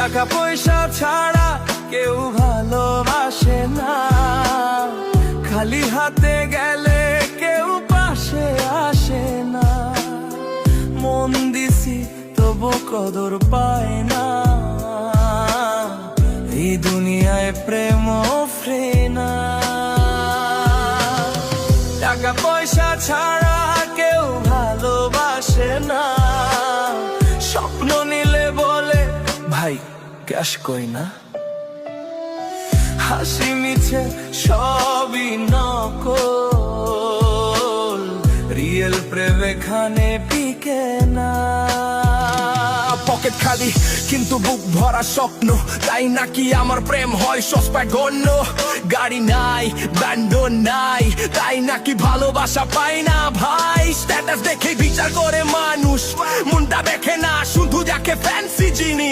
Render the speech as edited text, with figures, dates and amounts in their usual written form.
টাকা পয়সা ছাড়া কেউ ভালোবাসে না, খালি হাতে গেলে কেউ পাশে আসে না। মন দিছি তবু কদর পায় না, এই দুনিয়ায় প্রেম ফ্রে না। টাকা পয়সা ছাড়া কেউ ভালোবাসে না, স্বপ্ন নিলে বলে ভাই ক্যাশ কই না। হাসি মিছে সবই নকল, রিয়েল প্রেম এখানে টিকে না। পকেট খালি কিন্তু বুক ভরা স্বপ্ন, তাই নাকি আমার প্রেম হয় সস্তায় গণ্য। গাড়ি নাই, ব্যান্ড নাই, তাই নাকি ভালোবাসা পাই না ভাই। স্ট্যাটাস দেখে বিচার করে মানুষ, মনটা দেখে না শুধু যাকে ফ্যান্সি জিনিস।